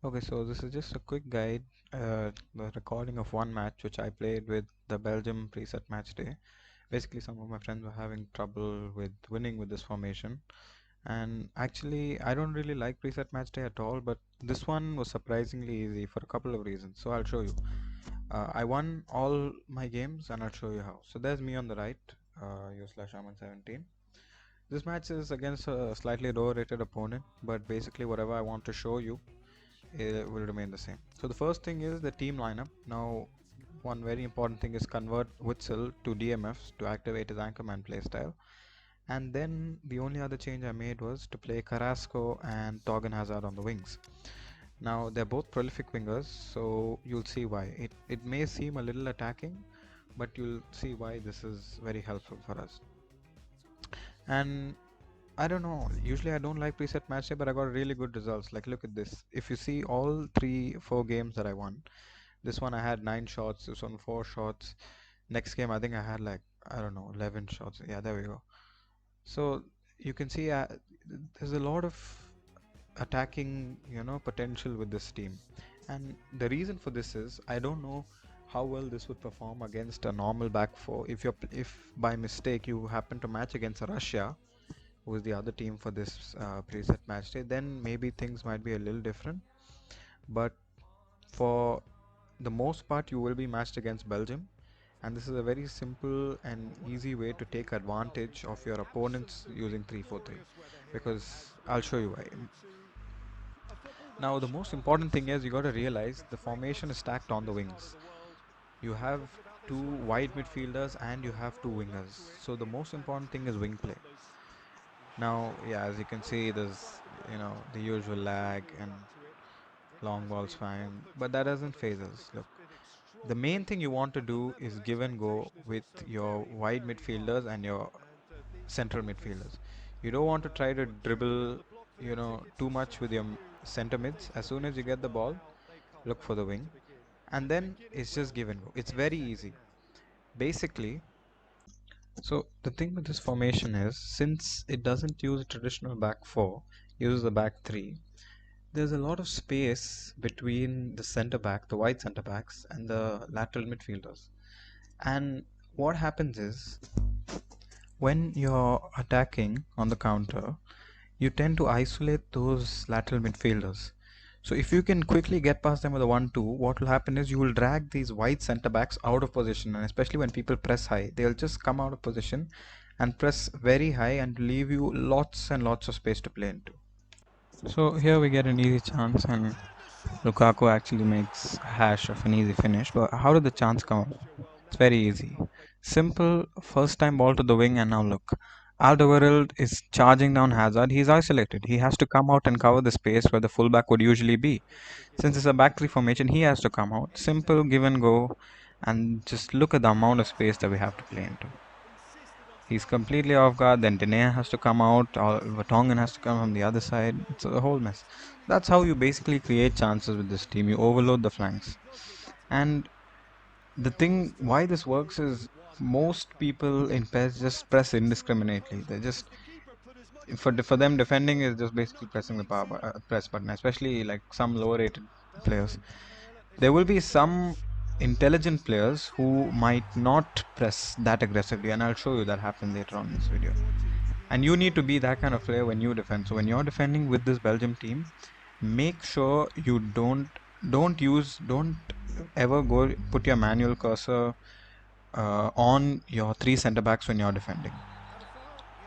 Okay, so this is just a quick guide, the recording of one match which I played with the Belgium preset match day. Basically, some of my friends were having trouble with winning with this formation, and actually, I don't really like preset match day at all, but this one was surprisingly easy for a couple of reasons. So I'll show you. I won all my games, and I'll show you how. So there's me on the right, u/Aman17. This match is against a slightly lower rated opponent, but basically, whatever I want to show you will remain the same. So the first thing is the team lineup. Now, one very important thing is convert Witzel to DMFs to activate his Anchorman playstyle. And then the only other change I made was to play Carrasco and Torgan Hazard on the wings. Now they're both prolific wingers, so you'll see why. It may seem a little attacking, but you'll see why this is very helpful for us. And I don't know, usually I don't like preset matchday, but I got really good results. Like, look at this. If you see all 4 games that I won, this one I had 9 shots, this one 4 shots. Next game I think I had like, I don't know, 11 shots. Yeah, there we go. So you can see there's a lot of attacking, potential with this team. And the reason for this is I don't know how well this would perform against a normal back four. If by mistake you happen to match against Russia, who is the other team for this preset match day, then maybe things might be a little different. But for the most part, you will be matched against Belgium, and this is a very simple and easy way to take advantage of your opponents using 3-4-3, because I'll show you why. Now, the most important thing is you got to realize the formation is stacked on the wings. You have two wide midfielders and you have two wingers. So the most important thing is wing play. Now, yeah, as you can see, there's the usual lag and long balls fine, but that doesn't phase us. Look, the main thing you want to do is give and go with your wide midfielders and your central midfielders. You don't want to try to dribble, too much with your center mids. As soon as you get the ball, look for the wing, and then it's just give and go. It's very easy. Basically, so the thing with this formation is, since it doesn't use a traditional back four, uses a back three, there's a lot of space between the center back, the wide center backs, and the lateral midfielders. And what happens is, when you're attacking on the counter, you tend to isolate those lateral midfielders. So if you can quickly get past them with a 1-2, what will happen is you will drag these wide center backs out of position, and especially when people press high, they'll just come out of position and press very high and leave you lots and lots of space to play into. So here we get an easy chance, and Lukaku actually makes a hash of an easy finish. But how did the chance come up? It's very easy. Simple first time ball to the wing, and now look. Alderweireld is charging down Hazard. He's isolated. He has to come out and cover the space where the fullback would usually be. Since it's a back three formation, he has to come out. Simple give and go, and just look at the amount of space that we have to play into. He's completely off guard. Then Dene has to come out, or Vertonghen has to come from the other side. It's a whole mess. That's how you basically create chances with this team. You overload the flanks. And the thing why this works is most people in PES just press indiscriminately. They just for them defending is just basically pressing the press button, especially like some lower rated players. There will be some intelligent players who might not press that aggressively, and I'll show you that happen later on in this video. And you need to be that kind of player when you defend. So when you're defending with this Belgium team, make sure you don't ever go put your manual cursor on your three center backs when you're defending.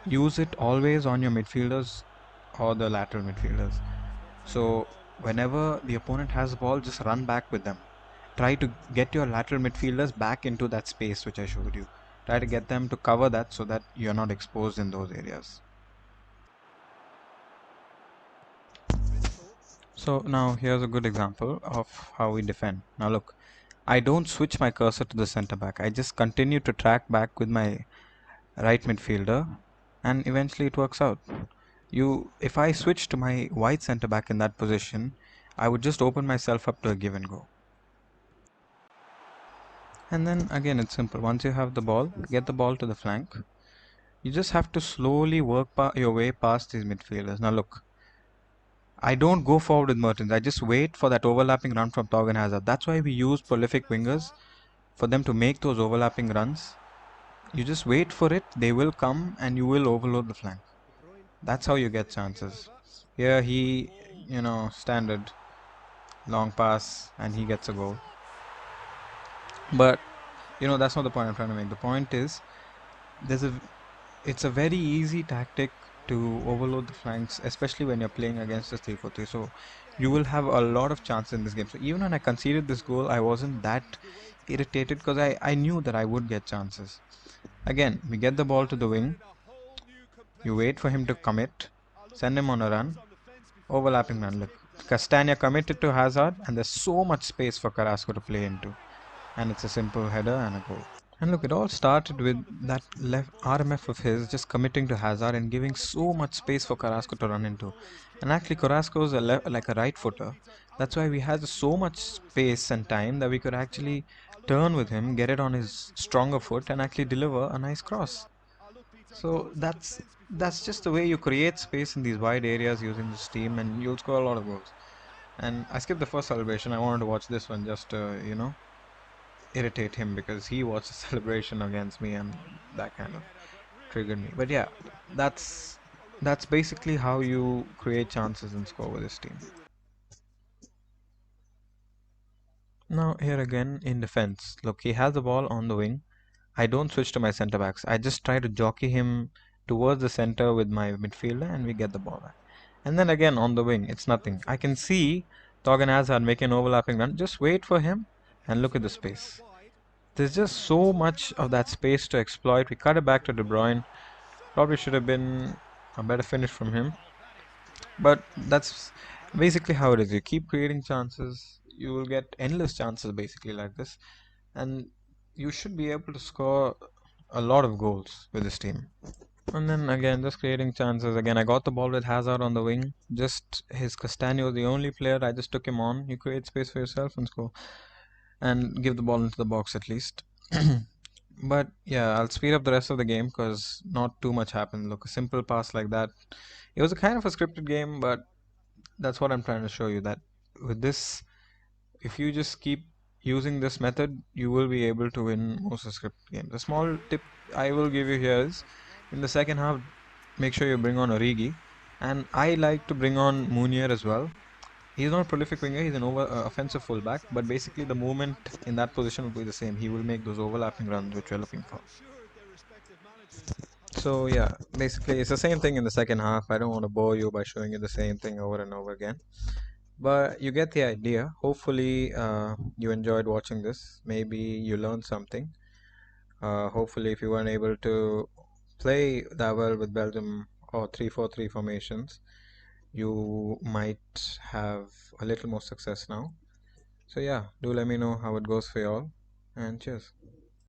Use it always on your midfielders or the lateral midfielders. So whenever the opponent has the ball, just run back with them. Try to get your lateral midfielders back into that space which I showed you. Try to get them to cover that so that you're not exposed in those areas. So now here's a good example of how we defend. Now look, I don't switch my cursor to the center back. I just continue to track back with my right midfielder, and eventually it works out. If I switch to my wide center back in that position, I would just open myself up to a give and go. And then again, it's simple. Once you have the ball, get the ball to the flank. You just have to slowly work your way past these midfielders. Now look, I don't go forward with Mertens. I just wait for that overlapping run from Torgan Hazard. That's why we use prolific wingers for them to make those overlapping runs. You just wait for it, they will come and you will overload the flank. That's how you get chances. Here he, standard long pass and he gets a goal. But that's not the point I'm trying to make. The point is there's a it's a very easy tactic to overload the flanks, especially when you're playing against a 3-4-3. So you will have a lot of chances in this game. So even when I conceded this goal, I wasn't that irritated because I knew that I would get chances. Again, we get the ball to the wing. You wait for him to commit, send him on a run, overlapping run. Look, Castagna committed to Hazard, and there's so much space for Carrasco to play into. And it's a simple header and a goal. And look, it all started with that left RMF of his just committing to Hazard and giving so much space for Carrasco to run into. And actually, Carrasco is like a right footer. That's why we had so much space and time that we could actually turn with him, get it on his stronger foot, and actually deliver a nice cross. So that's just the way you create space in these wide areas using this team, and you'll score a lot of goals. And I skipped the first celebration. I wanted to watch this one just to, irritate him because he watched the celebration against me, and that kind of triggered me. But yeah, that's basically how you create chances and score with this team. Now here again in defense, look, he has the ball on the wing. I don't switch to my center backs. I just try to jockey him towards the center with my midfielder and we get the ball back. And then again on the wing, it's nothing. I can see Torgan Hazard making an overlapping run. Just wait for him and look at the space. There's just so much of that space to exploit. We cut it back to De Bruyne. Probably should have been a better finish from him. But that's basically how it is. You keep creating chances, you will get endless chances basically like this. And you should be able to score a lot of goals with this team. And then again, just creating chances. Again, I got the ball with Hazard on the wing. Just his Castagno was the only player. I just took him on. You create space for yourself and score. And give the ball into the box at least. But yeah, I'll speed up the rest of the game because not too much happened. Look, a simple pass like that. It was a kind of a scripted game, but that's what I'm trying to show you that with this, if you just keep using this method, you will be able to win most of the scripted games. A small tip I will give you here is in the second half, make sure you bring on Origi. And I like to bring on Munier as well. He's not a prolific winger, he's an offensive fullback, but basically the movement in that position will be the same. He will make those overlapping runs which we're looking for. So yeah, basically it's the same thing in the second half. I don't want to bore you by showing you the same thing over and over again. But you get the idea. Hopefully you enjoyed watching this. Maybe you learned something. Hopefully if you weren't able to play that well with Belgium or 3-4-3 formations, you might have a little more success now. So yeah, do let me know how it goes for y'all, and cheers.